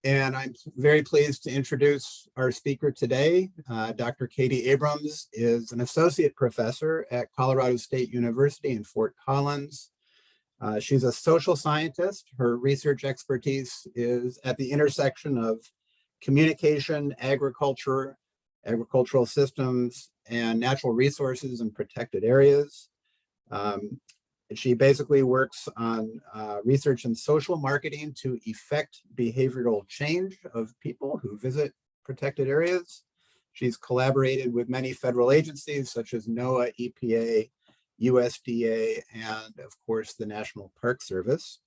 And I'm very pleased to introduce our speaker today. Dr. Katie Abrams is an associate professor at Colorado State University in Fort Collins. She's a social scientist. Her research expertise is at the intersection of communication, agriculture, agricultural systems, and natural resources in protected areas. She basically works on research in social marketing to effect behavioral change of people who visit protected areas. She's collaborated with many federal agencies such as NOAA, EPA, USDA, and of course, the National Park Service.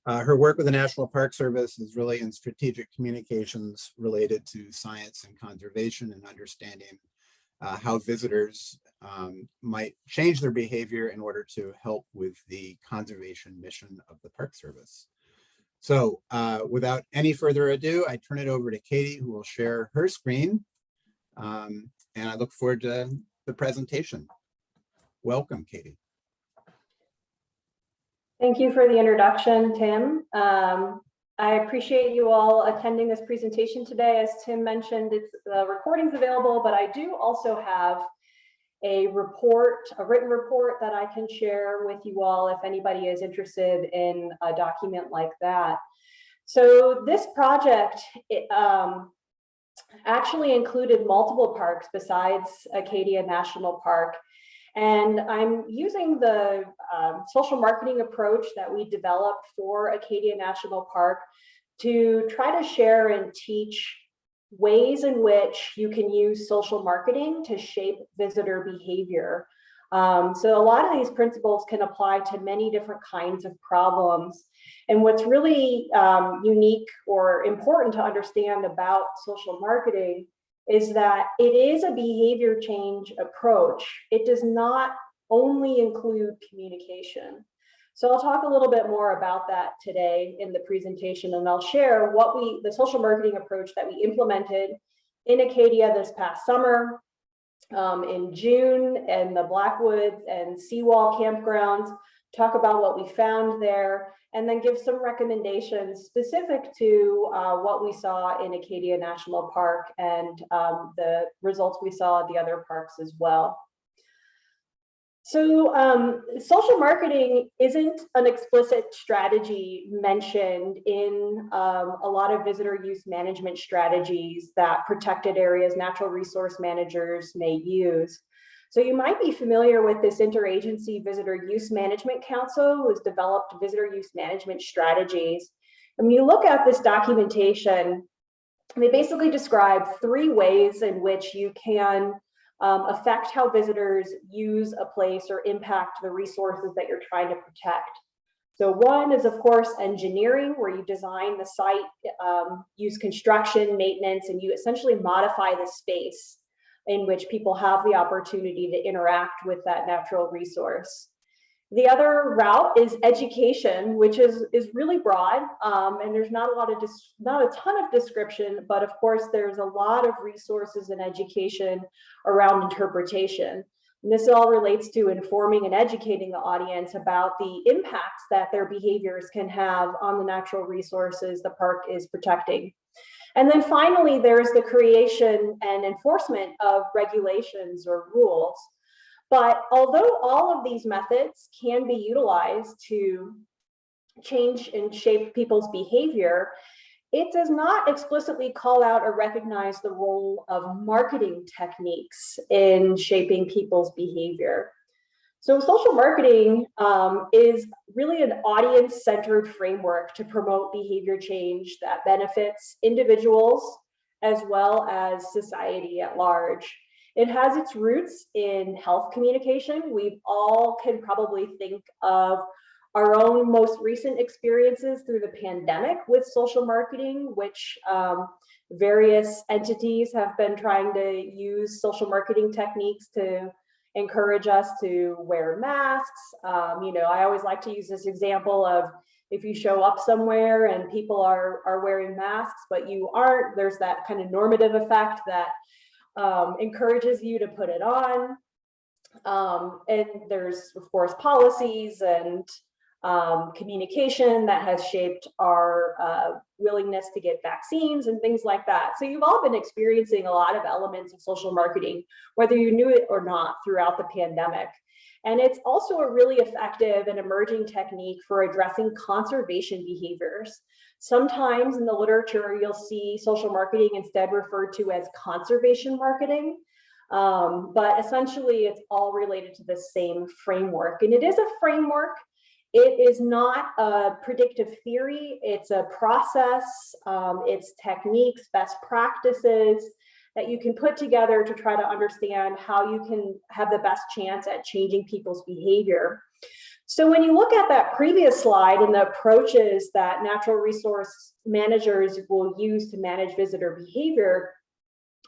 Her work with the National Park Service is really in strategic communications related to science and conservation and understanding how visitors might change their behavior in order to help with the conservation mission of the Park Service. So without any further ado, I turn it over to Katie, who will share her screen. And I look forward to the presentation. Welcome, Katie. Thank you for the introduction, Tim. I appreciate you all attending this presentation today. As Tim mentioned, the recording's available, but I do also have a written report that I can share with you all if anybody is interested in a document like that. So this project actually included multiple parks besides Acadia National Park. And I'm using the social marketing approach that we developed for Acadia National Park to try to share and teach ways in which you can use social marketing to shape visitor behavior. So a lot of these principles can apply to many different kinds of problems. And what's really unique or important to understand about social marketing is that it is a behavior change approach. It does not only include communication. So I'll talk a little bit more about that today in the presentation, and I'll share the social marketing approach that we implemented in Acadia this past summer, in June, in the Blackwoods and Seawall campgrounds, talk about what we found there, and then give some recommendations specific to what we saw in Acadia National Park and the results we saw at the other parks as well. So social marketing isn't an explicit strategy mentioned in a lot of visitor use management strategies that protected areas, natural resource managers may use. So you might be familiar with this Interagency Visitor Use Management Council, who has developed visitor use management strategies. And when you look at this documentation, they basically describe 3 ways in which you can affect how visitors use a place or impact the resources that you're trying to protect. So one is, of course, engineering, where you design the site, use construction, maintenance, and you essentially modify the space in which people have the opportunity to interact with that natural resource. The other route is education, which is really broad, and there's not a ton of description, but of course there's a lot of resources in education around interpretation. And this all relates to informing and educating the audience about the impacts that their behaviors can have on the natural resources the park is protecting. And then finally, there's the creation and enforcement of regulations or rules. But although all of these methods can be utilized to change and shape people's behavior, it does not explicitly call out or recognize the role of marketing techniques in shaping people's behavior. So social marketing is really an audience-centered framework to promote behavior change that benefits individuals as well as society at large. It has its roots in health communication. We all can probably think of our own most recent experiences through the pandemic with social marketing, which various entities have been trying to use social marketing techniques to encourage us to wear masks. I always like to use this example of if you show up somewhere and people are wearing masks, but you aren't, there's that kind of normative effect that encourages you to put it on. And there's, of course, policies and communication that has shaped our willingness to get vaccines and things like that. So you've all been experiencing a lot of elements of social marketing, whether you knew it or not, throughout the pandemic. And it's also a really effective and emerging technique for addressing conservation behaviors. Sometimes in the literature, you'll see social marketing instead referred to as conservation marketing. But essentially, it's all related to the same framework. And it is a framework. It is not a predictive theory. It's a process. It's techniques, best practices that you can put together to try to understand how you can have the best chance at changing people's behavior. So when you look at that previous slide and the approaches that natural resource managers will use to manage visitor behavior,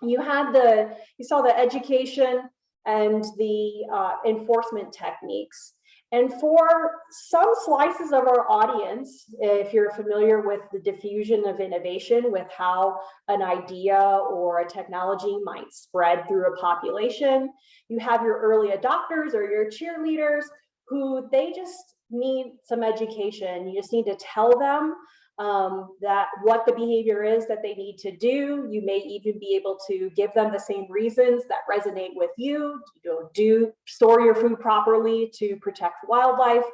you saw the education and the enforcement techniques. And for some slices of our audience, if you're familiar with the diffusion of innovation, with how an idea or a technology might spread through a population, you have your early adopters or your cheerleaders who they just need some education. You just need to tell them that what the behavior is that they need to do. You may even be able to give them the same reasons that resonate with you. Do store your food properly to protect wildlife.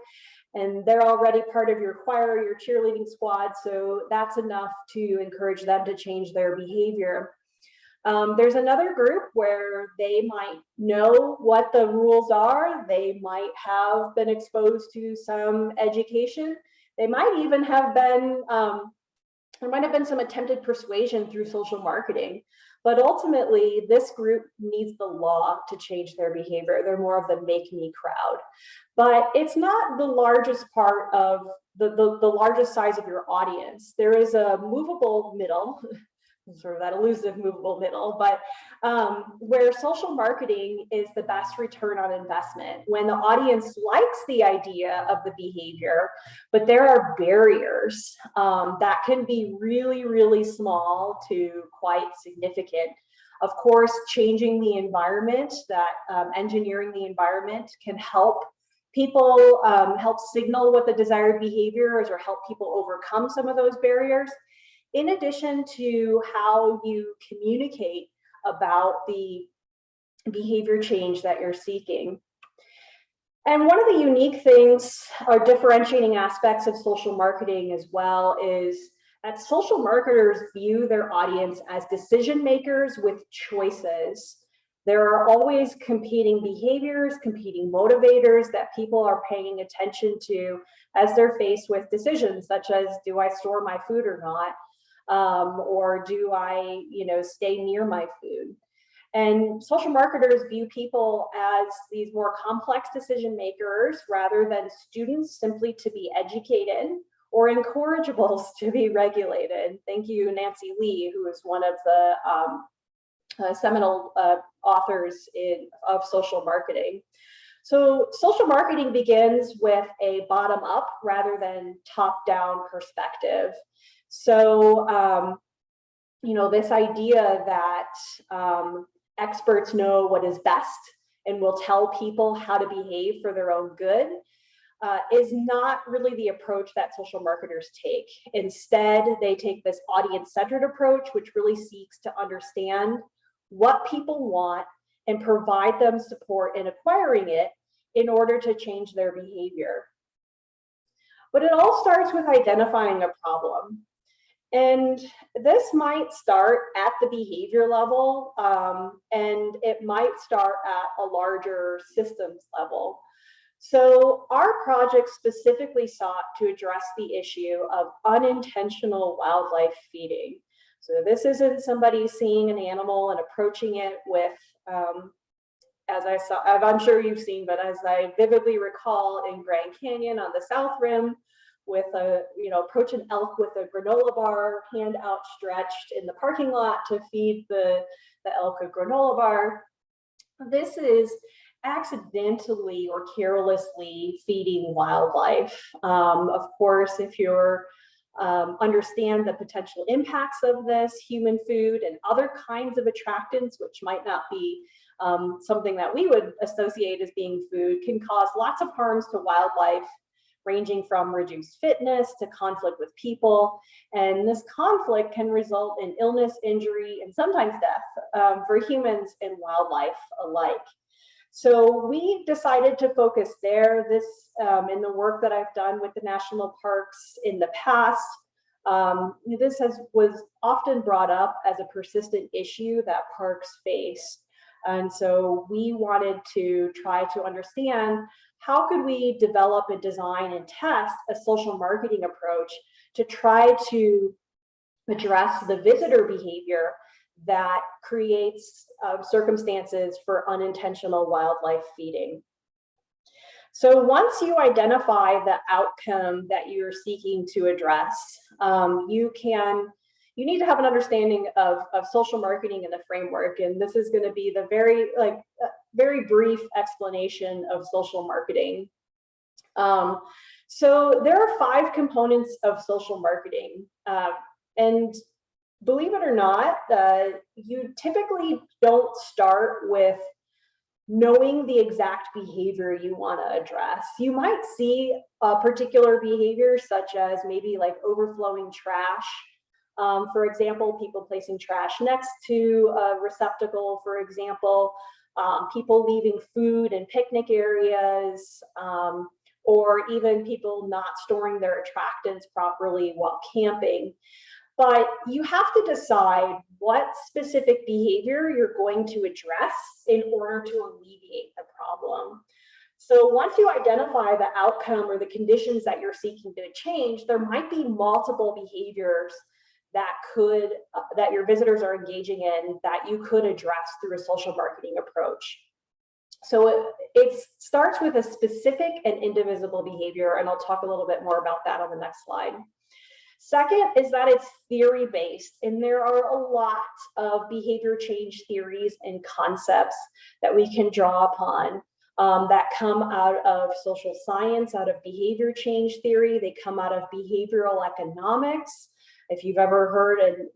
And they're already part of your choir, your cheerleading squad. So that's enough to encourage them to change their behavior. There's another group where they might know what the rules are. They might have been exposed to some education. They might even have been, there might have been some attempted persuasion through social marketing, but ultimately this group needs the law to change their behavior. They're more of the make me crowd, but it's not the largest part of the largest size of your audience. There is a movable middle, sort of that elusive movable middle, but where social marketing is the best return on investment, when the audience likes the idea of the behavior, but there are barriers that can be really, really small to quite significant. Of course, changing the environment, engineering the environment can help people, help signal what the desired behavior is or help people overcome some of those barriers, in addition to how you communicate about the behavior change that you're seeking. And one of the unique things or differentiating aspects of social marketing as well is that social marketers view their audience as decision makers with choices. There are always competing behaviors, competing motivators that people are paying attention to as they're faced with decisions such as, do I store my food or not? Or do I, stay near my food? And social marketers view people as these more complex decision makers rather than students simply to be educated or incorrigibles to be regulated. Thank you, Nancy Lee, who is one of the seminal authors of social marketing. So social marketing begins with a bottom-up rather than top-down perspective. So, this idea that experts know what is best and will tell people how to behave for their own good is not really the approach that social marketers take. Instead, they take this audience-centered approach, which really seeks to understand what people want and provide them support in acquiring it in order to change their behavior. But it all starts with identifying a problem. And this might start at the behavior level, and it might start at a larger systems level. So our project specifically sought to address the issue of unintentional wildlife feeding. So this isn't somebody seeing an animal and approaching it with, I'm sure you've seen, but as I vividly recall in Grand Canyon on the South Rim, with approach an elk with a granola bar, hand outstretched in the parking lot to feed the elk a granola bar. This is accidentally or carelessly feeding wildlife. Of course, if you're understand the potential impacts of this, human food and other kinds of attractants, which might not be something that we would associate as being food, can cause lots of harms to wildlife, ranging from reduced fitness to conflict with people. And this conflict can result in illness, injury, and sometimes death for humans and wildlife alike. So we decided to focus there. This in the work that I've done with the national parks in the past, this was often brought up as a persistent issue that parks face. And so we wanted to try to understand how could we develop and design and test a social marketing approach to try to address the visitor behavior that creates circumstances for unintentional wildlife feeding. So once you identify the outcome that you're seeking to address, you need to have an understanding of social marketing and the framework. And this is going to be the very brief explanation of social marketing. So there are 5 components of social marketing. And believe it or not, you typically don't start with knowing the exact behavior you want to address. You might see a particular behavior, such as maybe like overflowing trash. For example, people placing trash next to a receptacle, for example, people leaving food in picnic areas, or even people not storing their attractants properly while camping. But you have to decide what specific behavior you're going to address in order to alleviate the problem. So once you identify the outcome or the conditions that you're seeking to change, there might be multiple behaviors that your visitors are engaging in that you could address through a social marketing approach. So it starts with a specific and indivisible behavior, and I'll talk a little bit more about that on the next slide. Second is that it's theory-based, and there are a lot of behavior change theories and concepts that we can draw upon that come out of social science, out of behavior change theory. They come out of behavioral economics. If you've ever heard, and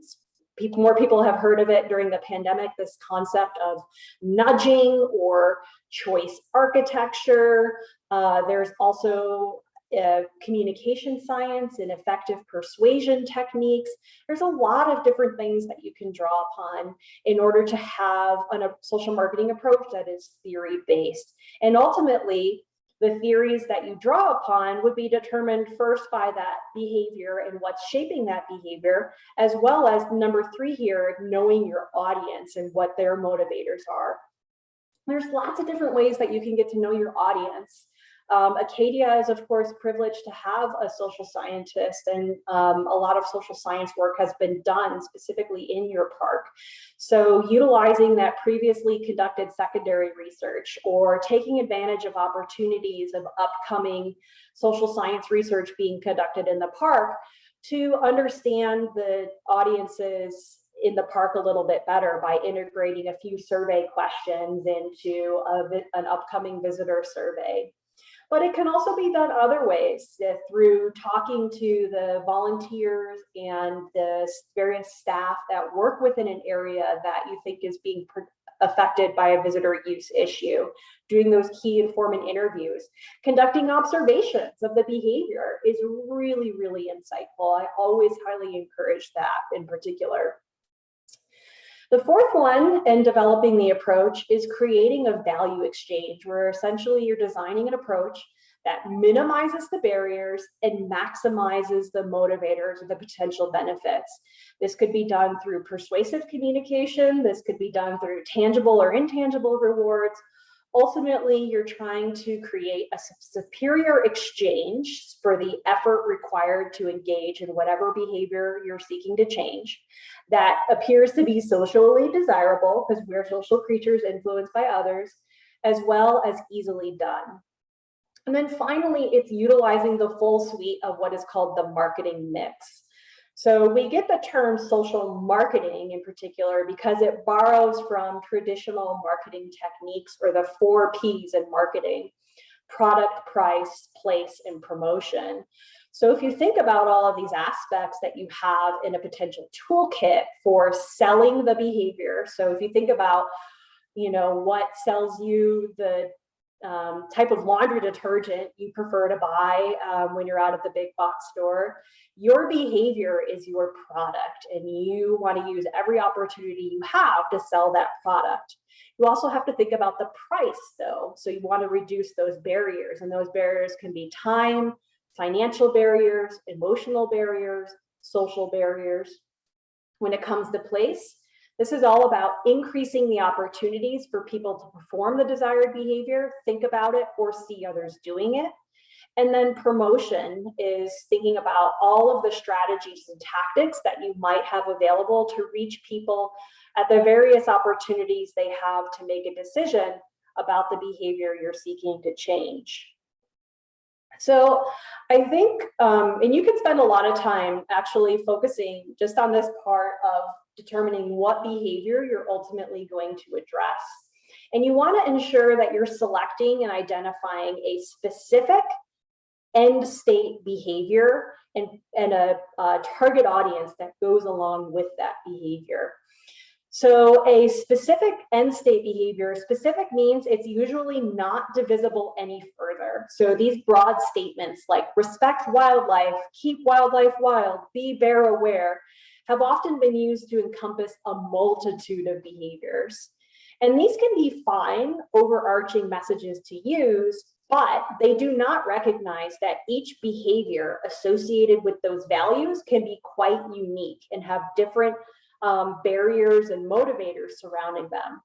more people have heard of it during the pandemic, this concept of nudging or choice architecture. There's also communication science and effective persuasion techniques. There's a lot of different things that you can draw upon in order to have a social marketing approach that is theory-based. And ultimately, the theories that you draw upon would be determined first by that behavior and what's shaping that behavior, as well as number 3 here, knowing your audience and what their motivators are. There's lots of different ways that you can get to know your audience. Acadia is, of course, privileged to have a social scientist, and a lot of social science work has been done specifically in your park. So utilizing that previously conducted secondary research or taking advantage of opportunities of upcoming social science research being conducted in the park to understand the audiences in the park a little bit better by integrating a few survey questions into an upcoming visitor survey. But it can also be done other ways, through talking to the volunteers and the various staff that work within an area that you think is being affected by a visitor use issue, doing those key informant interviews. Conducting observations of the behavior is really, really insightful. I always highly encourage that in particular. The 4th one in developing the approach is creating a value exchange, where essentially you're designing an approach that minimizes the barriers and maximizes the motivators or the potential benefits. This could be done through persuasive communication. This could be done through tangible or intangible rewards. Ultimately, you're trying to create a superior exchange for the effort required to engage in whatever behavior you're seeking to change that appears to be socially desirable, because we're social creatures influenced by others, as well as easily done. And then finally, it's utilizing the full suite of what is called the marketing mix. So we get the term social marketing in particular because it borrows from traditional marketing techniques, or the 4 Ps in marketing: product, price, place, and promotion. So if you think about all of these aspects that you have in a potential toolkit for selling the behavior, so if you think about, what sells you the type of laundry detergent you prefer to buy when you're out at the big box store. Your behavior is your product, and you want to use every opportunity you have to sell that product. You also have to think about the price, though. So you want to reduce those barriers, and those barriers can be time, financial barriers, emotional barriers, social barriers. When it comes to place, this is all about increasing the opportunities for people to perform the desired behavior, think about it, or see others doing it. And then promotion is thinking about all of the strategies and tactics that you might have available to reach people at the various opportunities they have to make a decision about the behavior you're seeking to change. So I think, and you can spend a lot of time actually focusing just on this part of determining what behavior you're ultimately going to address. And you want to ensure that you're selecting and identifying a specific end state behavior and a target audience that goes along with that behavior. So a specific end state behavior, specific means it's usually not divisible any further. So these broad statements like respect wildlife, keep wildlife wild, be bear aware, have often been used to encompass a multitude of behaviors. And these can be fine, overarching messages to use, but they do not recognize that each behavior associated with those values can be quite unique and have different barriers and motivators surrounding them.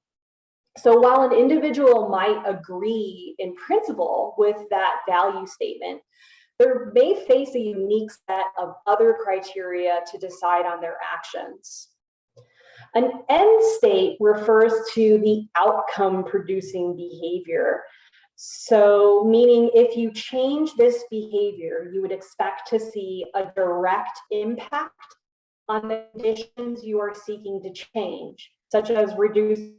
So while an individual might agree in principle with that value statement, they may face a unique set of other criteria to decide on their actions. An end state refers to the outcome producing behavior. So meaning if you change this behavior, you would expect to see a direct impact on the conditions you are seeking to change, such as reducing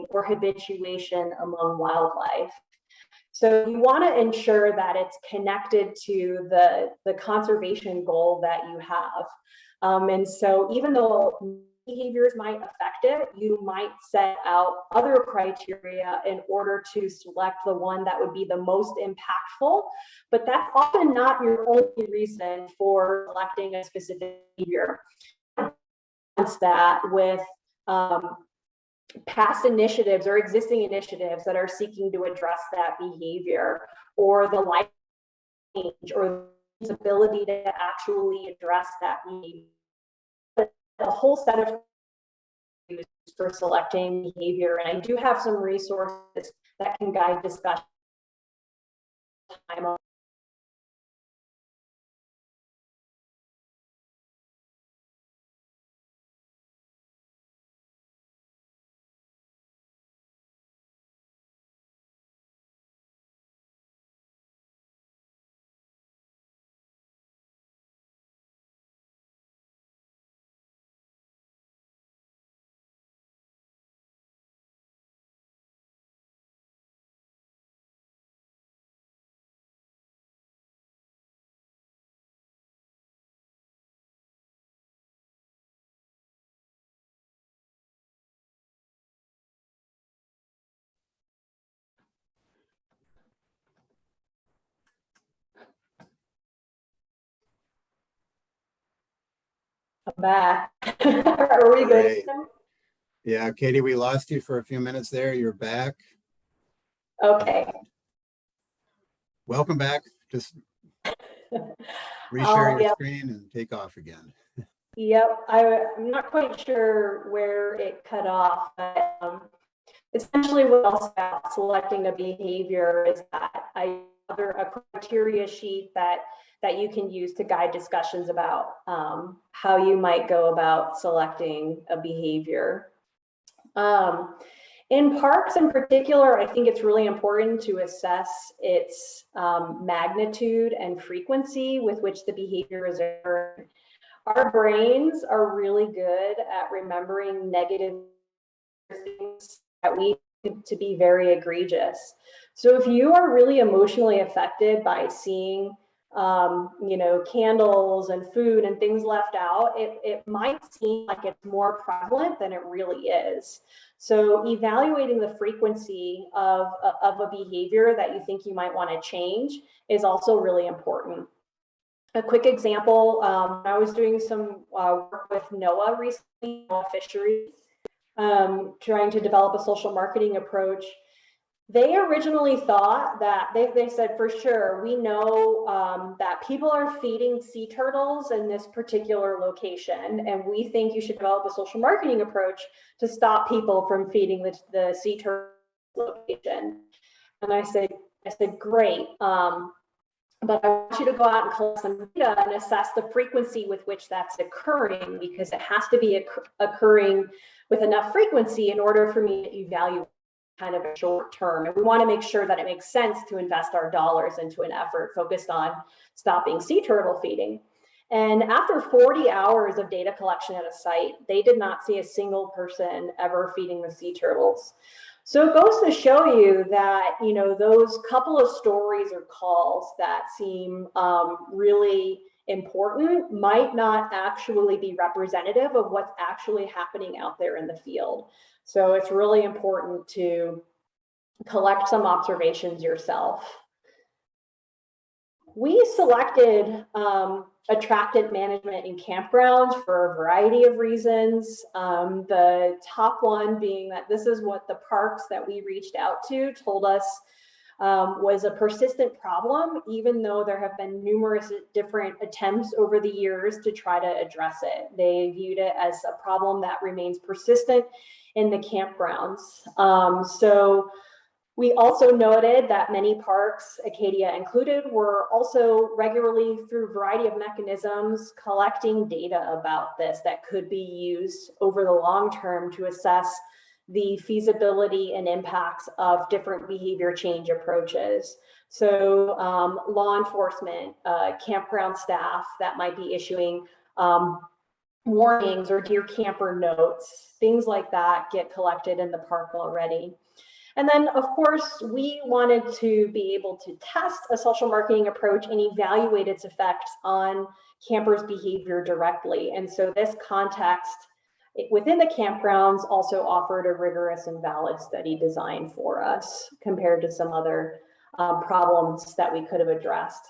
or habituation among wildlife. So you want to ensure that it's connected to the conservation goal that you have. And so even though behaviors might affect it, you might set out other criteria in order to select the one that would be the most impactful, but that's often not your only reason for selecting a specific behavior. That with past initiatives or existing initiatives that are seeking to address that behavior, or the life change, or the ability to actually address that behavior. A whole set of for selecting behavior, and I do have some resources that can guide discussion. I'm back. Are we good? Yeah, Katie, we lost you for a few minutes there. You're back. Okay. Welcome back. Just reshare your Yep. screen and take off again. Yep. I'm not quite sure where it cut off, but essentially what else about selecting a behavior is that a criteria sheet that you can use to guide discussions about how you might go about selecting a behavior. In parks in particular, I think it's really important to assess its magnitude and frequency with which the behavior is occurring. Our brains are really good at remembering negative things that we think to be very egregious. So if you are really emotionally affected by seeing candles and food and things left out, it might seem like it's more prevalent than it really is. So evaluating the frequency of a behavior that you think you might want to change is also really important. A quick example, I was doing some work with NOAA recently, NOAA Fisheries, trying to develop a social marketing approach. They originally thought that, they said, for sure, we know that people are feeding sea turtles in this particular location, and we think you should develop a social marketing approach to stop people from feeding the sea turtle location. And I said, great. But I want you to go out and collect some data and assess the frequency with which that's occurring, because it has to be occurring with enough frequency in order for me to evaluate kind of a short term. And we want to make sure that it makes sense to invest our dollars into an effort focused on stopping sea turtle feeding. And after 40 hours of data collection at a site, they did not see a single person ever feeding the sea turtles. So it goes to show you that, you know, those couple of stories or calls that seem really important might not actually be representative of what's actually happening out there in the field. So it's really important to collect some observations yourself. We selected attractant management in campgrounds for a variety of reasons. The top one being that this is what the parks that we reached out to told us was a persistent problem, even though there have been numerous different attempts over the years to try to address it. They viewed it as a problem that remains persistent in the campgrounds. So we also noted that many parks, Acadia included, were also regularly, through a variety of mechanisms, collecting data about this that could be used over the long term to assess the feasibility and impacts of different behavior change approaches. So law enforcement, campground staff that might be issuing warnings or dear camper notes, things like that get collected in the park already. And then, of course, we wanted to be able to test a social marketing approach and evaluate its effects on campers' behavior directly. And so this context within the campgrounds also offered a rigorous and valid study design for us compared to some other problems that we could have addressed.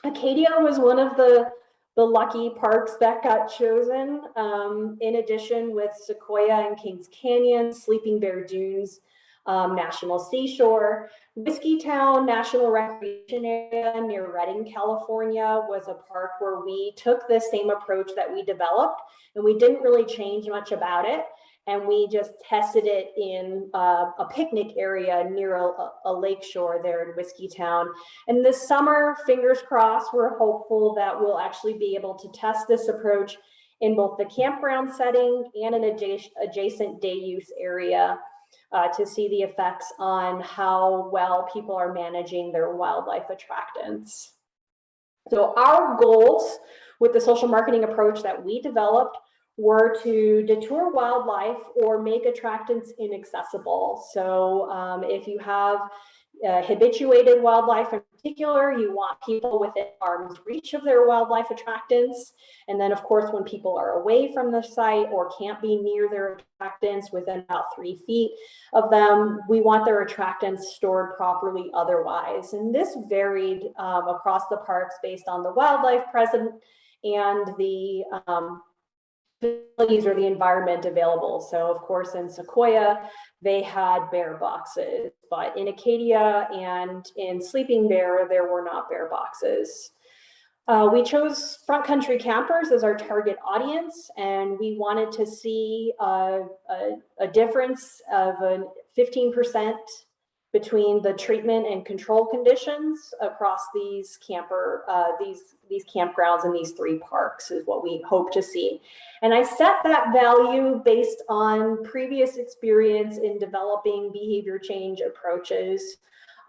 Acadia was one of the lucky parks that got chosen, in addition with Sequoia and Kings Canyon, Sleeping Bear Dunes, National Seashore. Whiskeytown National Recreation Area near Redding, California was a park where we took the same approach that we developed, and we didn't really change much about it. And we just tested it in a picnic area near a lake shore there in Whiskeytown. And this summer, fingers crossed, we're hopeful that we'll actually be able to test this approach in both the campground setting and an adjacent day use area to see the effects on how well people are managing their wildlife attractants. So our goals with the social marketing approach that we developed were to deter wildlife or make attractants inaccessible. So if you have habituated wildlife in particular, you want people within arm's reach of their wildlife attractants. And then of course, when people are away from the site or can't be near their attractants within about 3 feet of them, we want their attractants stored properly otherwise. And this varied across the parks based on the wildlife present and the facilities or the environment available. So of course in Sequoia, they had bear boxes, but in Acadia and in Sleeping Bear, there were not bear boxes. We chose front country campers as our target audience, and we wanted to see a difference of a 15% between the treatment and control conditions across these these campgrounds and these 3 parks is what we hope to see. And I set that value based on previous experience in developing behavior change approaches.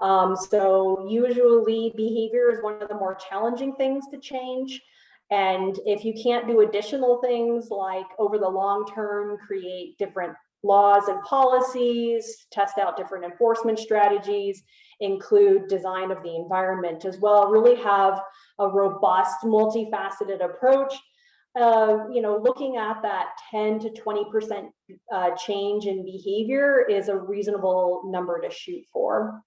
So usually behavior is one of the more challenging things to change. And if you can't do additional things like over the long term, create different laws and policies, test out different enforcement strategies, include design of the environment as well, really have a robust, multifaceted approach, looking at that 10 to 20% change in behavior is a reasonable number to shoot for.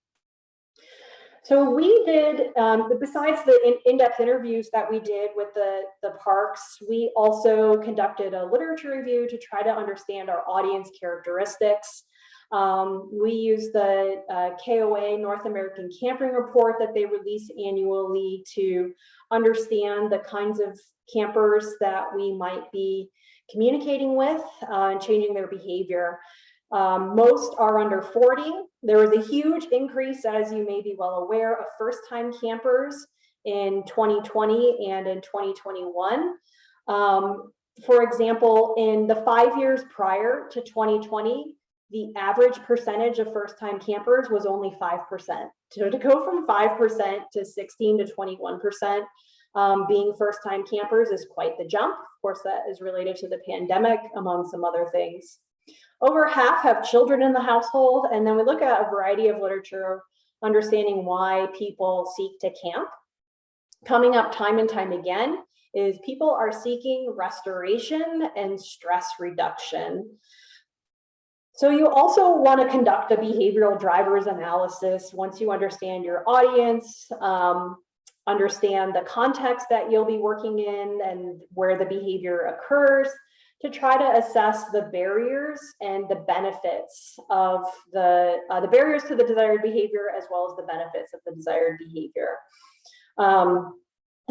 So we did, besides the in-depth interviews that we did with the parks, we also conducted a literature review to try to understand our audience characteristics. We use the KOA North American Camping Report that they release annually to understand the kinds of campers that we might be communicating with and changing their behavior. Most are under 40. There was a huge increase, as you may be well aware, of first-time campers in 2020 and in 2021. For example, in the 5 years prior to 2020, the average percentage of first-time campers was only 5%. So to go from 5% to 16 to 21% being first-time campers is quite the jump. Of course, that is related to the pandemic, among some other things. Over half have children in the household, and then we look at a variety of literature understanding why people seek to camp. Coming up time and time again is people are seeking restoration and stress reduction. So you also want to conduct a behavioral drivers analysis once you understand your audience, understand the context that you'll be working in and where the behavior occurs, to try to assess the barriers and the benefits of the barriers to the desired behavior, as well as the benefits of the desired behavior.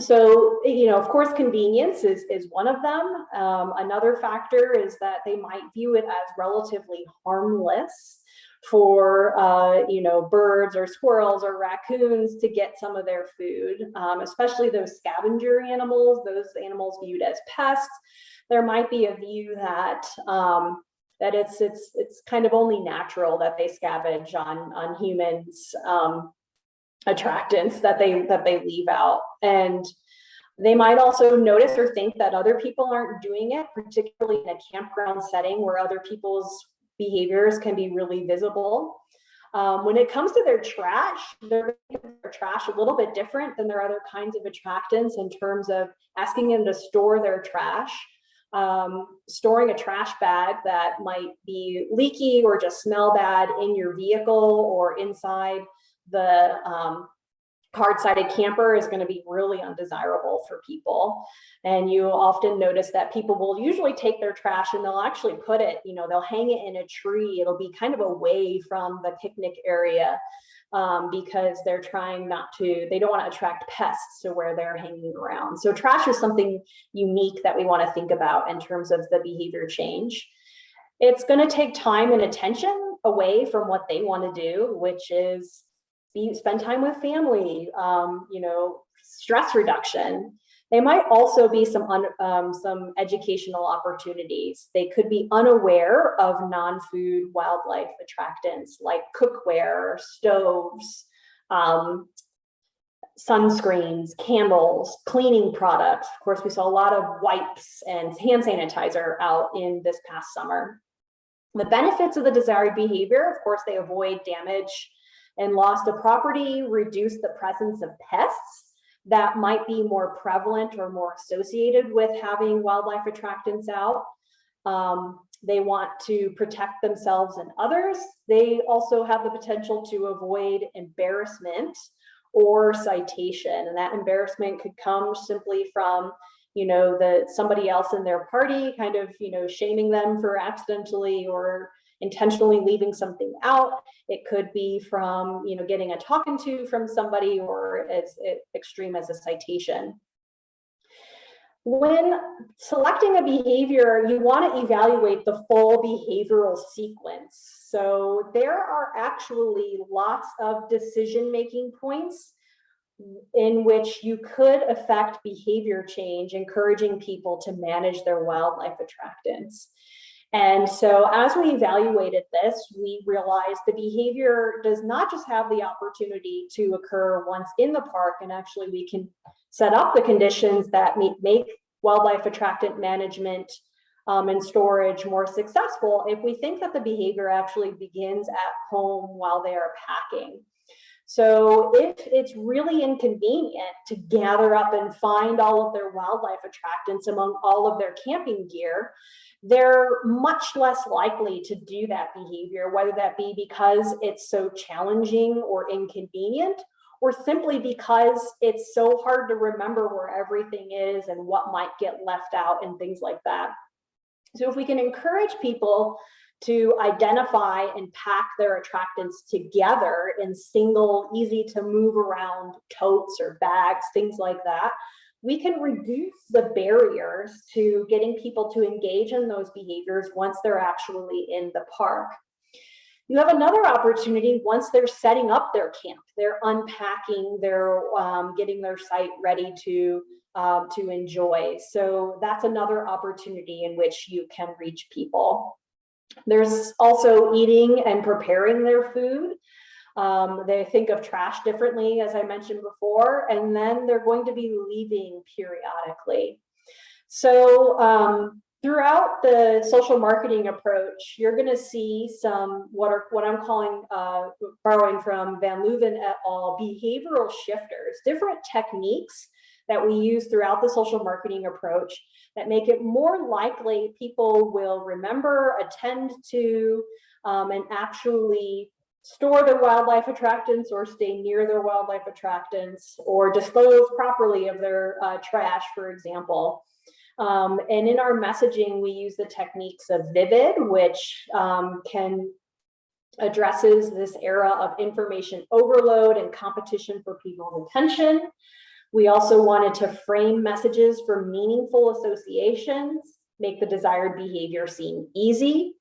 So, of course, convenience is one of them. Another factor is that they might view it as relatively harmless for, birds or squirrels or raccoons to get some of their food, especially those scavenger animals, those animals viewed as pests. There might be a view that that it's kind of only natural that they scavenge on humans' attractants that they leave out, and they might also notice or think that other people aren't doing it, particularly in a campground setting where other people's behaviors can be really visible. When it comes to their trash, they're making their trash a little bit different than their other kinds of attractants in terms of asking them to store their trash. Storing a trash bag that might be leaky or just smell bad in your vehicle or inside the hard-sided camper is going to be really undesirable for people. And you often notice that people will usually take their trash and they'll actually put it, they'll hang it in a tree. It'll be kind of away from the picnic area because they're trying they don't want to attract pests to where they're hanging around. So trash is something unique that we want to think about in terms of the behavior change. It's going to take time and attention away from what they want to do, which is spend time with family, stress reduction. They might also be some educational opportunities. They could be unaware of non-food wildlife attractants like cookware, stoves, sunscreens, candles, cleaning products. Of course, we saw a lot of wipes and hand sanitizer out in this past summer. The benefits of the desired behavior, of course, they avoid damage and loss of property, reduce the presence of pests that might be more prevalent or more associated with having wildlife attractants out. They want to protect themselves and others. They also have the potential to avoid embarrassment or citation. And that embarrassment could come simply from, somebody else in their party kind of, shaming them for accidentally or intentionally leaving something out. It could be from, getting a talking to from somebody, or as extreme as a citation. When selecting a behavior, you want to evaluate the full behavioral sequence. So there are actually lots of decision-making points in which you could affect behavior change, encouraging people to manage their wildlife attractants. And so as we evaluated this, we realized the behavior does not just have the opportunity to occur once in the park, and actually we can set up the conditions that make wildlife attractant management and storage more successful if we think that the behavior actually begins at home while they are packing. So if it's really inconvenient to gather up and find all of their wildlife attractants among all of their camping gear, they're much less likely to do that behavior, whether that be because it's so challenging or inconvenient, or simply because it's so hard to remember where everything is and what might get left out and things like that. So if we can encourage people to identify and pack their attractants together in single, easy to move around totes or bags, things like that, we can reduce the barriers to getting people to engage in those behaviors once they're actually in the park. You have another opportunity once they're setting up their camp, they're unpacking, they're getting their site ready to enjoy. So that's another opportunity in which you can reach people. There's also eating and preparing their food. They think of trash differently, as I mentioned before, and then they're going to be leaving periodically. So throughout the social marketing approach, you're going to see some what I'm calling, borrowing from Van Leuven et al., behavioral shifters, different techniques that we use throughout the social marketing approach that make it more likely people will remember, attend to, and actually store their wildlife attractants or stay near their wildlife attractants or dispose properly of their trash, for example. And in our messaging, we use the techniques of Vivid, which addresses this era of information overload and competition for people's attention. We also wanted to frame messages for meaningful associations, make the desired behavior seem easy.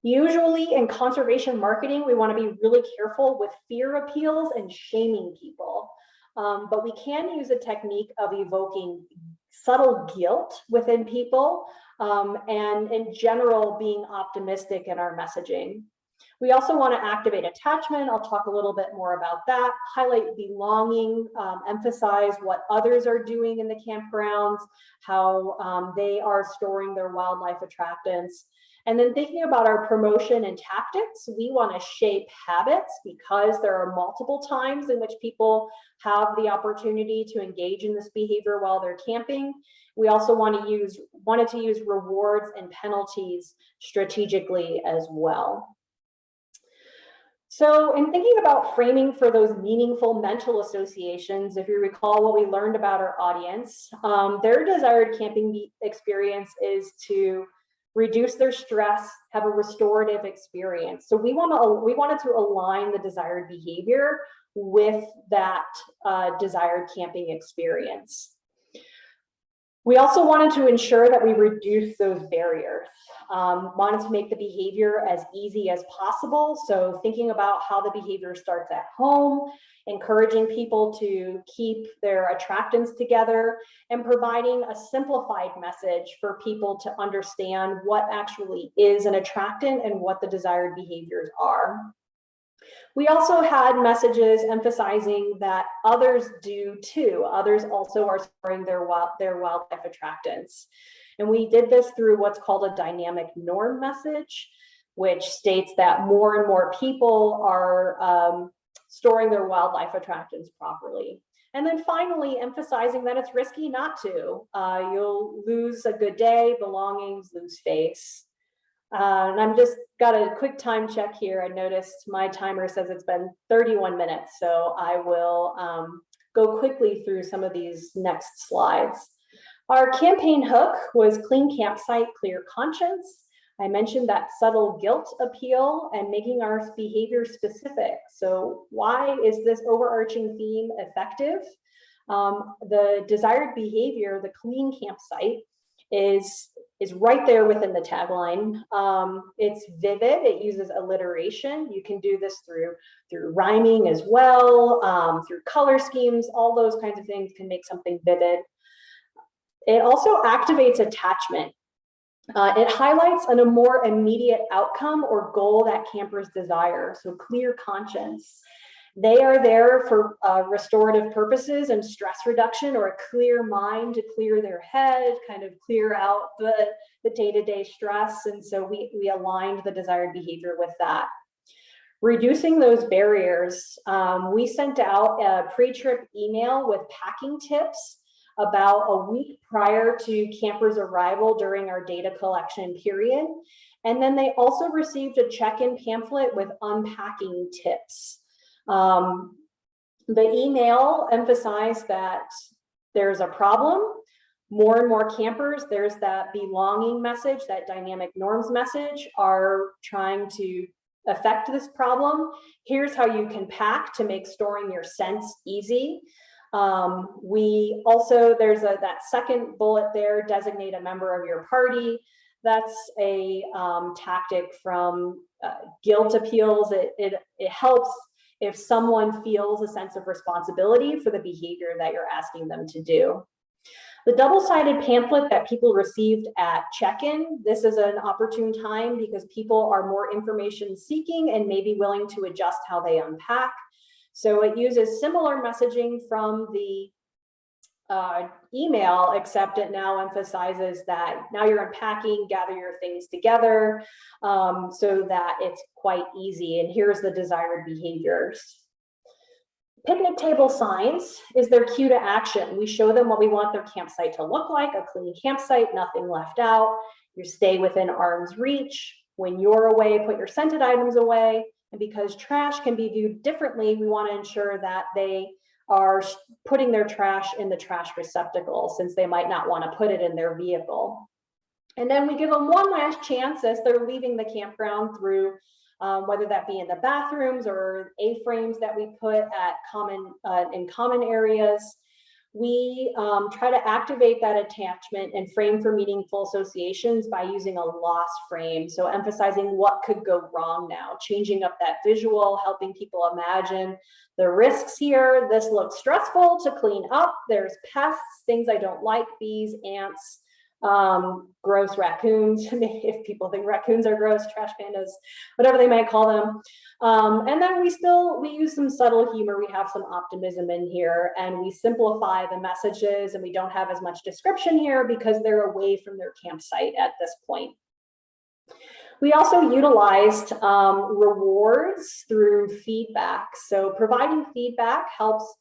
Usually in conservation marketing, we want to be really careful with fear appeals and shaming people. But we can use a technique of evoking subtle guilt within people, and in general, being optimistic in our messaging. We also want to activate attachment. I'll talk a little bit more about that. Highlight belonging, emphasize what others are doing in the campgrounds, how they are storing their wildlife attractants. And then thinking about our promotion and tactics, we want to shape habits because there are multiple times in which people have the opportunity to engage in this behavior while they're camping. We also wanted to use rewards and penalties strategically as well. So in thinking about framing for those meaningful mental associations, if you recall what we learned about our audience, their desired camping experience is to reduce their stress, have a restorative experience. So we wanted to align the desired behavior with that desired camping experience. We also wanted to ensure that we reduce those barriers, wanted to make the behavior as easy as possible. So thinking about how the behavior starts at home, encouraging people to keep their attractants together, and providing a simplified message for people to understand what actually is an attractant and what the desired behaviors are. We also had messages emphasizing that others do too. Others also are storing their wildlife attractants. And we did this through what's called a dynamic norm message, which states that more and more people are storing their wildlife attractants properly. And then finally, emphasizing that it's risky not to. You'll lose a good day, belongings, lose face. And I'm just got a quick time check here. I noticed my timer says it's been 31 minutes, so I will go quickly through some of these next slides. Our campaign hook was clean campsite, clear conscience. I mentioned that subtle guilt appeal and making our behavior specific. So why is this overarching theme effective? The desired behavior, the clean campsite, is right there within the tagline. It's vivid, it uses alliteration. You can do this through rhyming as well, through color schemes, all those kinds of things can make something vivid. It also activates attachment. It highlights a more immediate outcome or goal that campers desire, so clear conscience. They are there for restorative purposes and stress reduction, or a clear mind to clear their head, kind of clear out the day-to-day stress. And so we aligned the desired behavior with that. Reducing those barriers, we sent out a pre-trip email with packing tips about a week prior to campers' arrival during our data collection period. And then they also received a check-in pamphlet with unpacking tips. The email emphasized that there's a problem. More and more campers, there's that belonging message, that dynamic norms message, are trying to affect this problem. Here's how you can pack to make storing your scents easy. We also, there's that second bullet there, designate a member of your party. That's a tactic from guilt appeals. It helps if someone feels a sense of responsibility for the behavior that you're asking them to do. The double-sided pamphlet that people received at check-in, this is an opportune time because people are more information seeking and may be willing to adjust how they unpack. So it uses similar messaging from the email, except it now emphasizes that now you're unpacking, gather your things together, so that it's quite easy. And here's the desired behaviors. Picnic table signs is their cue to action. We show them what we want their campsite to look like, a clean campsite, nothing left out. You stay within arm's reach. When you're away, put your scented items away. And because trash can be viewed differently, we want to ensure that they are putting their trash in the trash receptacle, since they might not want to put it in their vehicle. And then we give them one last chance as they're leaving the campground through whether that be in the bathrooms or A-frames that we put at in common areas. We try to activate that attachment and frame for meaningful associations by using a loss frame. So emphasizing what could go wrong now, changing up that visual, helping people imagine the risks here. This looks stressful to clean up. There's pests, things I don't like, bees, ants, gross raccoons, if people think raccoons are gross, trash pandas, whatever they might call them. And then we use some subtle humor. We have some optimism in here, and we simplify the messages, and we don't have as much description here because they're away from their campsite at this point. We also utilized rewards through feedback. So providing feedback helps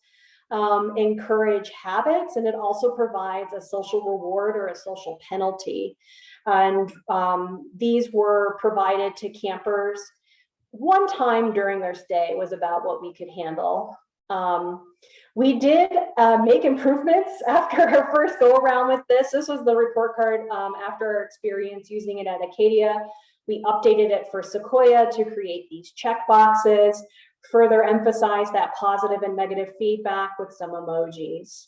encourage habits, and it also provides a social reward or a social penalty. And these were provided to campers one time during their stay. Was about what we could handle. We did make improvements after our first go around with this. This was the report card after our experience using it at Acadia. We updated it for Sequoia to create these check boxes, further emphasize that positive and negative feedback with some emojis.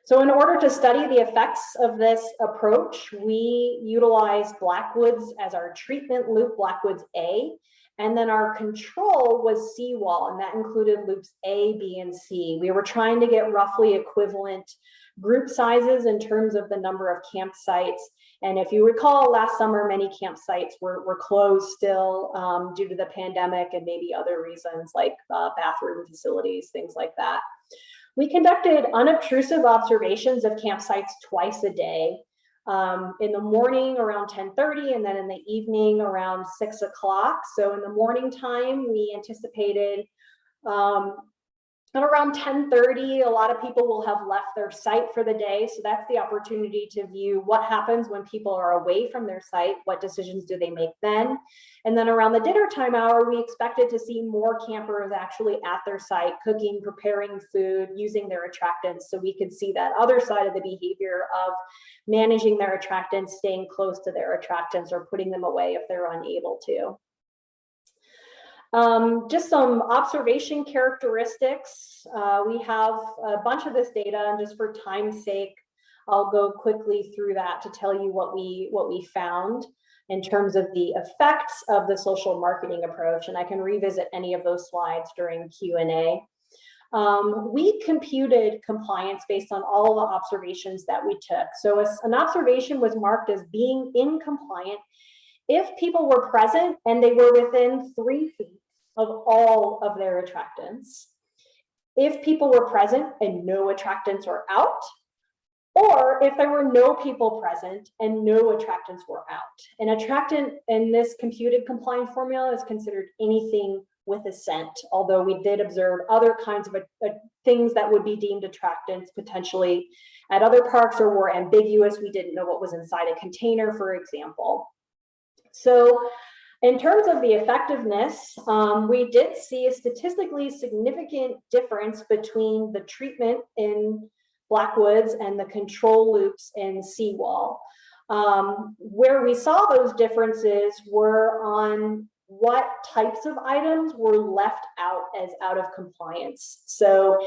So in order to study the effects of this approach, we utilized Blackwoods as our treatment loop, Blackwoods A, and then our control was Seawall, and that included loops A, B, and C. We were trying to get roughly equivalent group sizes in terms of the number of campsites. And if you recall, last summer, many campsites were closed still due to the pandemic and maybe other reasons like bathroom facilities, things like that. We conducted unobtrusive observations of campsites twice a day, in the morning around 10:30 and then in the evening around 6 o'clock. So in the morning time, we anticipated at around 10:30, a lot of people will have left their site for the day. So that's the opportunity to view what happens when people are away from their site, what decisions do they make then. And then around the dinner time hour, we expected to see more campers actually at their site, cooking, preparing food, using their attractants. So we could see that other side of the behavior of managing their attractants, staying close to their attractants, or putting them away if they're unable to. Just some observation characteristics. We have a bunch of this data, and just for time's sake, I'll go quickly through that to tell you what we found in terms of the effects of the social marketing approach, and I can revisit any of those slides during Q&A. We computed compliance based on all the observations that we took. So an observation was marked as being incompliant if people were present and they were within 3 feet of all of their attractants, if people were present and no attractants were out, or or if there were no people present and no attractants were out. An attractant in this computed compliant formula is considered anything with a scent, although we did observe other kinds of things that would be deemed attractants potentially at other parks or were ambiguous. We didn't know what was inside a container, for example. So in terms of the effectiveness, we did see a statistically significant difference between the treatment in Blackwoods and the control loops in Seawall. Where we saw those differences were on what types of items were left out as out of compliance. So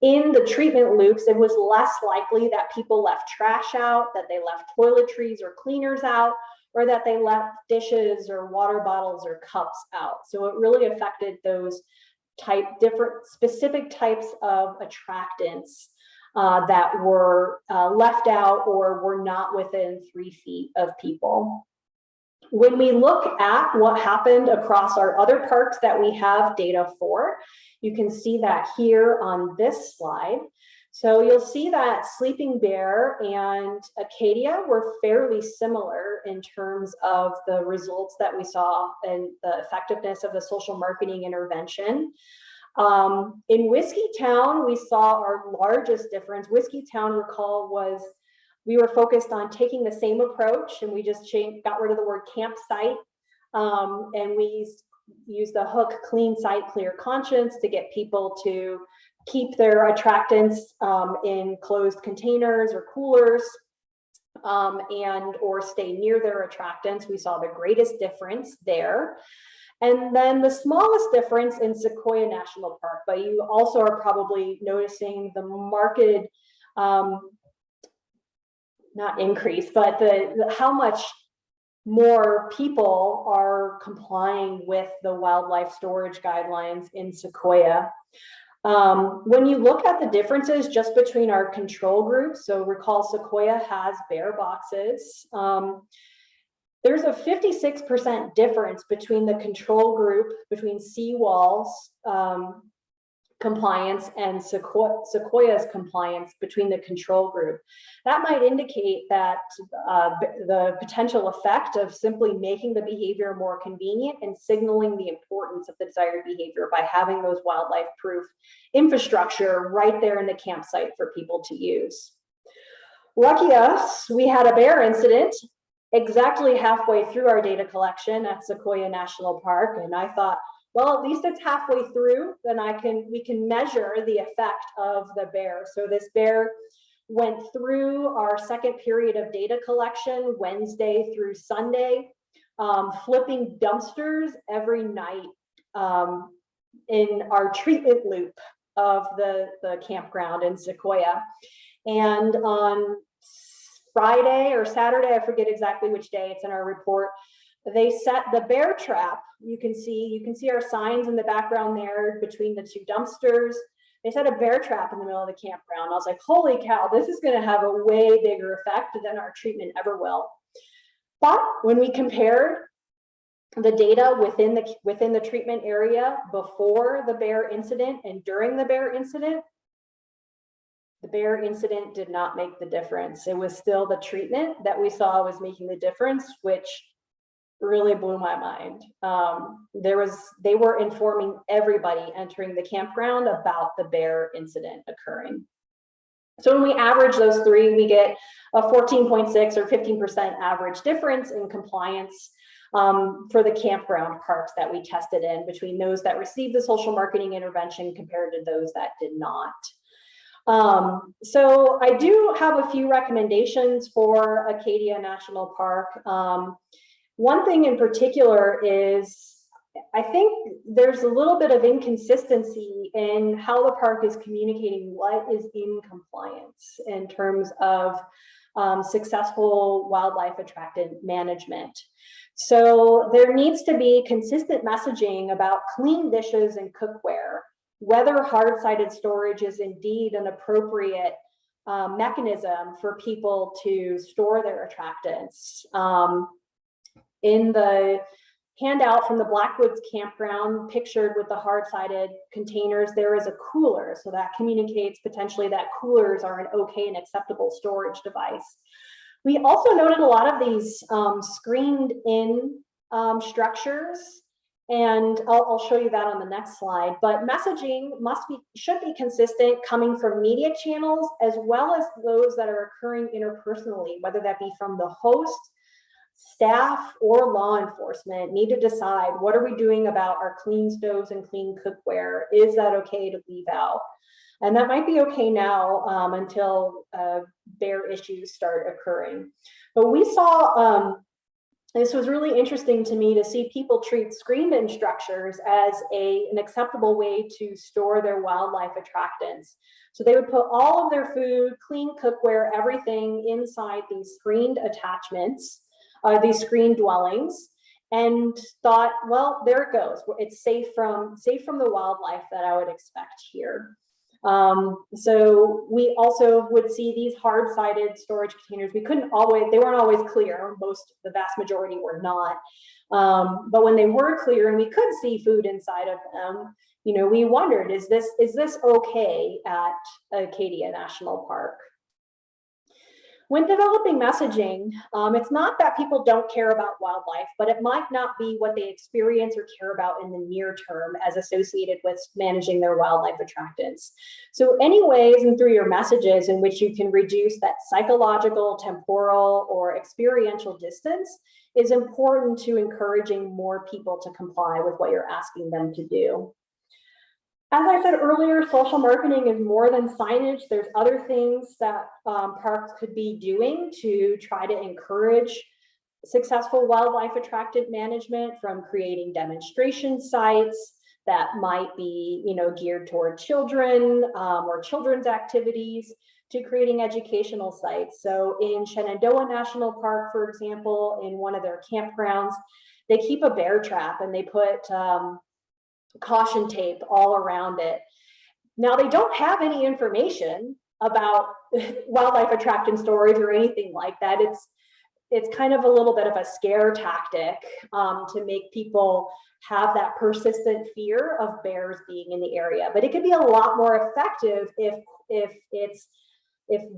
in the treatment loops, it was less likely that people left trash out, that they left toiletries or cleaners out, or that they left dishes or water bottles or cups out. So it really affected those different specific types of attractants that were left out or were not within 3 feet of people. When we look at what happened across our other parks that we have data for, you can see that here on this slide. So you'll see that Sleeping Bear and Acadia were fairly similar in terms of the results that we saw and the effectiveness of the social marketing intervention. In Whiskey Town, we saw our largest difference. Whiskey Town, recall, was we were focused on taking the same approach, and we just got rid of the word campsite, and we used the hook clean site, clear conscience to get people to keep their attractants in closed containers or coolers and or stay near their attractants. We saw the greatest difference there. And then the smallest difference in Sequoia National Park, but you also are probably noticing the marked, not increase, but how much more people are complying with the wildlife storage guidelines in Sequoia. When you look at the differences just between our control groups, so recall Sequoia has bear boxes. There's a 56% difference between the control group, between Seawall's compliance and Sequoia's compliance between the control group. That might indicate that the potential effect of simply making the behavior more convenient and signaling the importance of the desired behavior by having those wildlife-proof infrastructure right there in the campsite for people to use. Lucky us, we had a bear incident exactly halfway through our data collection at Sequoia National Park, and I thought, well, at least it's halfway through, then we can measure the effect of the bear. So this bear went through our second period of data collection, Wednesday through Sunday, flipping dumpsters every night in our treatment loop of the campground in Sequoia. And on Friday or Saturday, I forget exactly which day, it's in our report, they set the bear trap. You can see our signs in the background there between the two dumpsters. They set a bear trap in the middle of the campground. I was like, holy cow, this is going to have a way bigger effect than our treatment ever will. But when we compared the data within the treatment area before the bear incident and during the bear incident did not make the difference. It was still the treatment that we saw was making the difference, which really blew my mind. They were informing everybody entering the campground about the bear incident occurring. So when we average those three, we get a 14.6 or 15% average difference in compliance for the campground parks that we tested in between those that received the social marketing intervention compared to those that did not. So I do have a few recommendations for Acadia National Park. One thing in particular is I think there's a little bit of inconsistency in how the park is communicating what is in compliance in terms of successful wildlife attractant management. So there needs to be consistent messaging about clean dishes and cookware, whether hard-sided storage is indeed an appropriate mechanism for people to store their attractants. In the handout from the Blackwoods campground pictured with the hard-sided containers, there is a cooler. So that communicates potentially that coolers are an okay and acceptable storage device. We also noted a lot of these screened in structures, and I'll show you that on the next slide. But messaging should be consistent, coming from media channels as well as those that are occurring interpersonally, whether that be from the host, staff, or law enforcement. Need to decide, what are we doing about our clean stoves and clean cookware? Is that okay to leave out? And that might be okay now until bear issues start occurring. But we saw, this was really interesting to me to see people treat screened-in structures as an acceptable way to store their wildlife attractants. So they would put all of their food, clean cookware, everything inside these screened attachments, these screened dwellings, and thought, well, there it goes. It's safe from the wildlife that I would expect here. So we also would see these hard-sided storage containers. They weren't always clear. The vast majority were not. But when they were clear and we could see food inside of them, we wondered, is this okay at Acadia National Park? When developing messaging, it's not that people don't care about wildlife, but it might not be what they experience or care about in the near term as associated with managing their wildlife attractants. So any ways and through your messages in which you can reduce that psychological, temporal, or experiential distance is important to encouraging more people to comply with what you're asking them to do. As I said earlier, social marketing is more than signage. There's other things that parks could be doing to try to encourage successful wildlife attractant management, from creating demonstration sites that might be geared toward children or children's activities, to creating educational sites. So in Shenandoah National Park, for example, in one of their campgrounds, they keep a bear trap and they put caution tape all around it. Now, they don't have any information about wildlife attractant storage or anything like that. It's kind of a little bit of a scare tactic to make people have that persistent fear of bears being in the area. But it could be a lot more effective if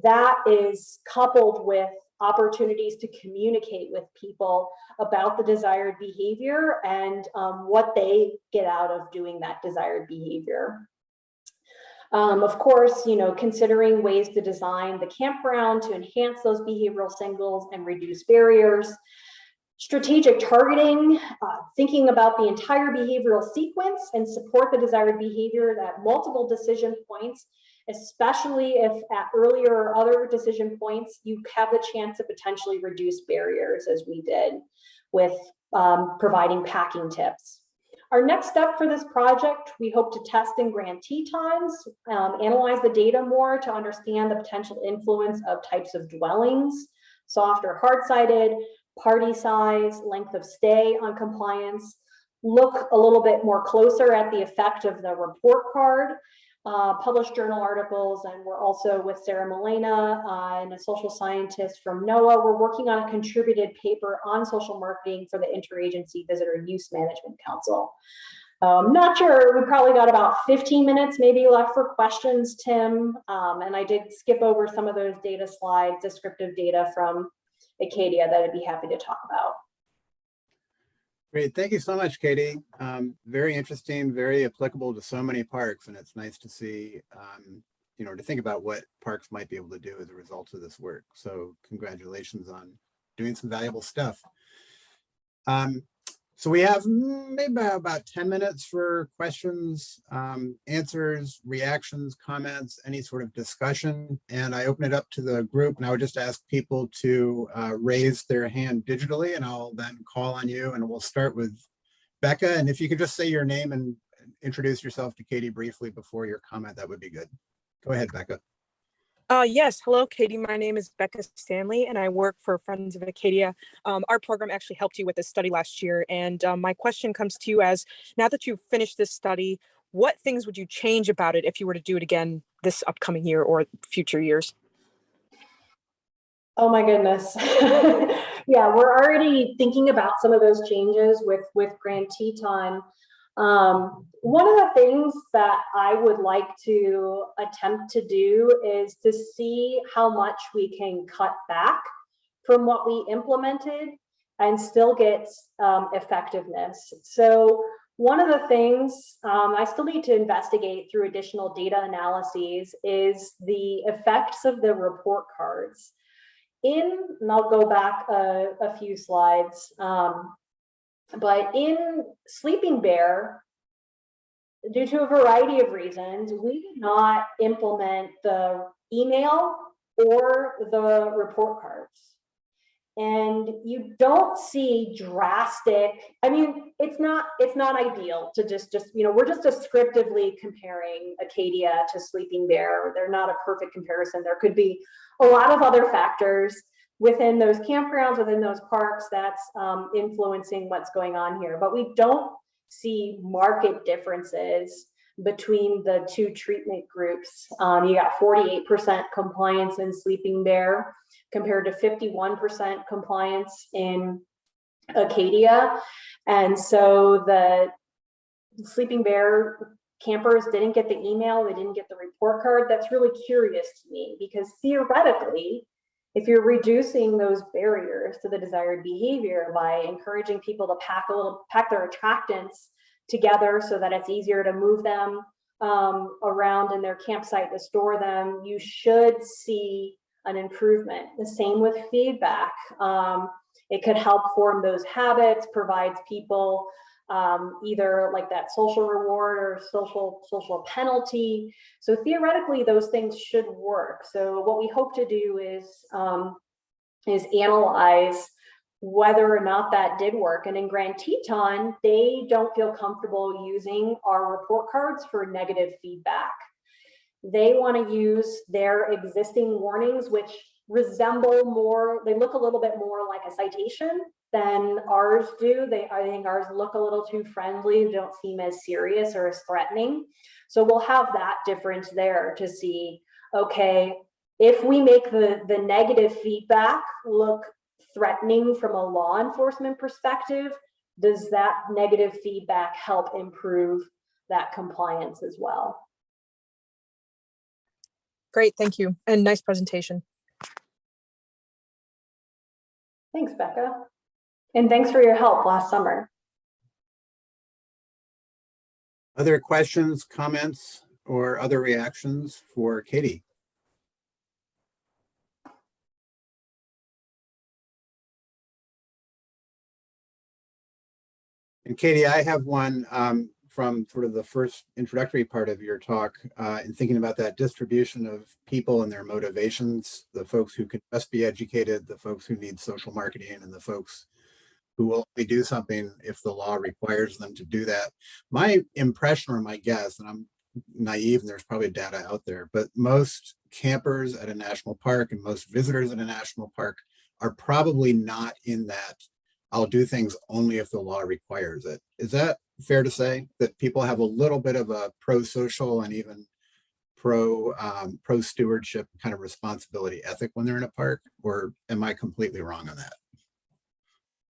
that is coupled with opportunities to communicate with people about the desired behavior and what they get out of doing that desired behavior. Of course, considering ways to design the campground to enhance those behavioral signals and reduce barriers. Strategic targeting, thinking about the entire behavioral sequence and support the desired behavior at multiple decision points, especially if at earlier or other decision points, you have the chance to potentially reduce barriers, as we did with providing packing tips. Our next step for this project, we hope to test in grantee times, analyze the data more to understand the potential influence of types of dwellings, soft or hard-sided, party size, length of stay on compliance, look a little bit more closer at the effect of the report card, published journal articles, and we're also with Sarah Molina and a social scientist from NOAA. We're working on a contributed paper on social marketing for the Interagency Visitor Use Management Council. Not sure, we probably got about 15 minutes maybe left for questions, Tim, and I did skip over some of those data slides, descriptive data from Acadia that I'd be happy to talk about. Great. Thank you so much, Katie. Very interesting, very applicable to so many parks. And it's nice to see, to think about what parks might be able to do as a result of this work. So congratulations on doing some valuable stuff. So we have maybe about 10 minutes for questions, answers, reactions, comments, any sort of discussion. And I open it up to the group, and I would just ask people to raise their hand digitally, and I'll then call on you. And we'll start with Becca. And if you could just say your name and introduce yourself to Katie briefly before your comment, that would be good. Go ahead, Becca. Yes. Hello, Katie. My name is Becca Stanley, and I work for Friends of Acadia. Our program actually helped you with this study last year. And my question comes to you as, now that you've finished this study, what things would you change about it if you were to do it again this upcoming year or future years? Oh my goodness. Yeah, we're already thinking about some of those changes with Grand Teton. One of the things that I would like to attempt to do is to see how much we can cut back from what we implemented and still get effectiveness. So one of the things I still need to investigate through additional data analyses is the effects of the report cards. And I'll go back a few slides, but in Sleeping Bear, due to a variety of reasons, we did not implement the email or the report cards. And you don't see drastic, I mean, it's not ideal to just, we're just descriptively comparing Acadia to Sleeping Bear. They're not a perfect comparison. There could be a lot of other factors within those campgrounds, within those parks that's influencing what's going on here. But we don't see market differences between the two treatment groups. You got 48% compliance in Sleeping Bear compared to 51% compliance in Acadia. And so the Sleeping Bear campers didn't get the email, they didn't get the report card. That's really curious to me, because theoretically, if you're reducing those barriers to the desired behavior by encouraging people to pack their attractants together so that it's easier to move them around in their campsite to store them, you should see an improvement. The same with feedback. It could help form those habits, provides people either like that social reward or social penalty. So theoretically, those things should work. So what we hope to do is analyze whether or not that did work. And in Grand Teton, they don't feel comfortable using our report cards for negative feedback. They want to use their existing warnings, which resemble more, they look a little bit more like a citation than ours do. I think ours look a little too friendly, don't seem as serious or as threatening. So we'll have that difference there to see, okay, if we make the negative feedback look threatening from a law enforcement perspective, does that negative feedback help improve that compliance as well? Great, thank you, and nice presentation. Thanks, Becca. And thanks for your help last summer. Other questions, comments, or other reactions for Katie? And Katie, I have one from sort of the first introductory part of your talk, in thinking about that distribution of people and their motivations, the folks who can best be educated, the folks who need social marketing, and the folks who will only do something if the law requires them to do that. My impression, or my guess, and I'm naive and there's probably data out there, but most campers at a national park and most visitors at a national park are probably not in that I'll do things only if the law requires it. Is that fair to say, that people have a little bit of a pro-social and even pro-stewardship kind of responsibility ethic when they're in a park? Or am I completely wrong on that?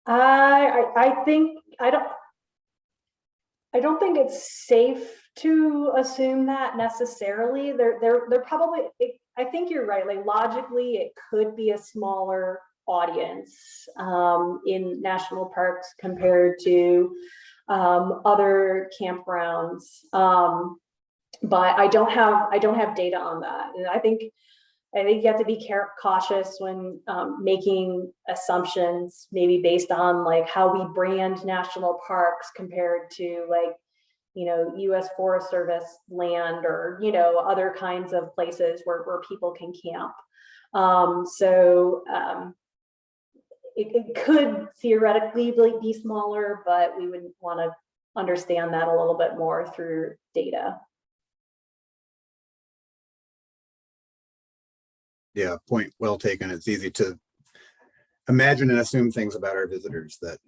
I think I don't think it's safe to assume that necessarily. They're probably, I think you're right. Like logically, it could be a smaller audience in national parks compared to other campgrounds. But I don't have data on that. And I think you have to be cautious when making assumptions, maybe based on like how we brand national parks compared to like, U.S. Forest Service land or, other kinds of places where people can camp. It could theoretically be smaller, but we would want to understand that a little bit more through data. Yeah, point well taken. It's easy to imagine and assume things about our visitors that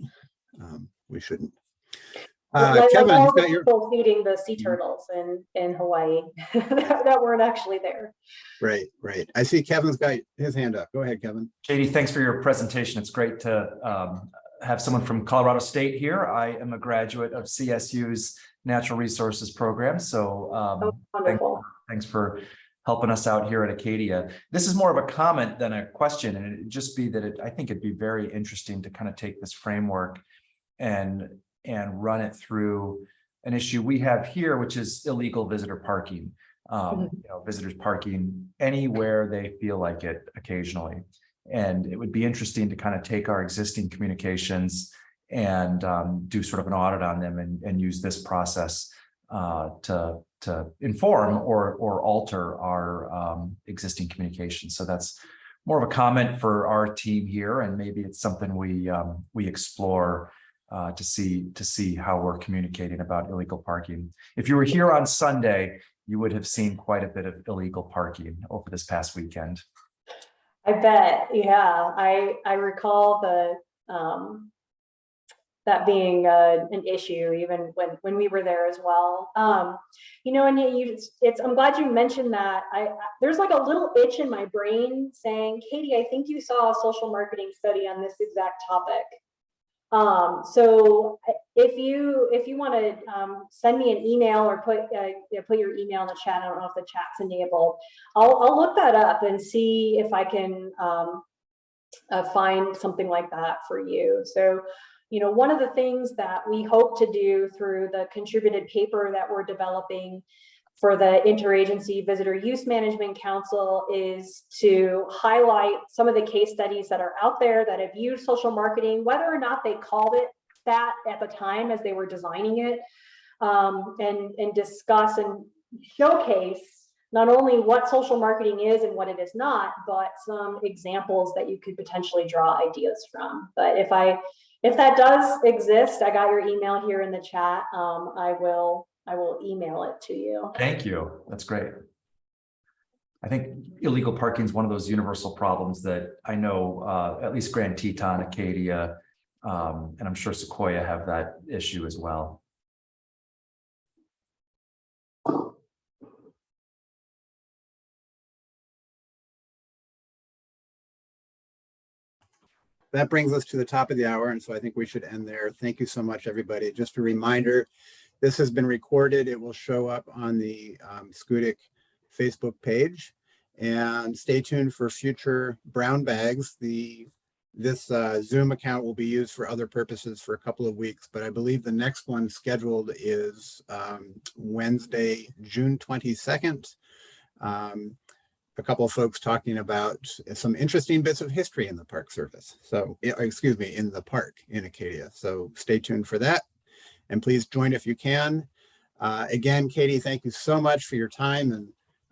we shouldn't. Like Kevin, all you've the got your, people feeding the sea turtles in Hawaii that weren't actually there. right. I see Kevin's got his hand up. Go ahead, Kevin. Katie, thanks for your presentation. It's great to have someone from Colorado State here. I am a graduate of CSU's Natural Resources program. So Wonderful. thanks for helping us out here at Acadia. This is more of a comment than a question, and it'd just be that I think it'd be very interesting to kind of take this framework and run it through an issue we have here, which is illegal visitor parking. Visitors parking anywhere they feel like it occasionally. And it would be interesting to kind of take our existing communications and do sort of an audit on them and use this process to inform or alter our existing communications. So that's more of a comment for our team here, and maybe it's something we explore to see how we're communicating about illegal parking. If you were here on Sunday, you would have seen quite a bit of illegal parking over this past weekend. I bet, yeah. I recall that being an issue even when we were there as well. And I'm glad you mentioned that. There's like a little itch in my brain saying, Katie, I think you saw a social marketing study on this exact topic. So if you want to send me an email or put your email in the chat, I don't know if the chat's enabled. I'll look that up and see if I can find something like that for you. So, one of the things that we hope to do through the contributed paper that we're developing for the Interagency Visitor Use Management Council is to highlight some of the case studies that are out there that have used social marketing, whether or not they called it that at the time as they were designing it, and discuss and showcase not only what social marketing is and what it is not, but some examples that you could potentially draw ideas from. But if that does exist, I got your email here in the chat. I will email it to you. Thank you. That's great. I think illegal parking is one of those universal problems that I know at least Grand Teton, Acadia, and I'm sure Sequoia have that issue as well. That brings us to the top of the hour, and so I think we should end there. Thank you so much, everybody. Just a reminder, this has been recorded. It will show up on the Schoodic Facebook page, and stay tuned for future brown bags. This Zoom account will be used for other purposes for a couple of weeks, but I believe the next one scheduled is Wednesday, June 22nd. A couple of folks talking about some interesting bits of history in the Park Service. So, excuse me, in the park in Acadia. So stay tuned for that. And please join if you can. Again, Katie, thank you so much for your time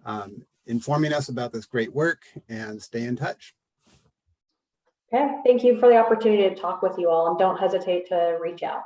and informing us about this great work, and stay in touch. Okay, thank you for the opportunity to talk with you all, and don't hesitate to reach out.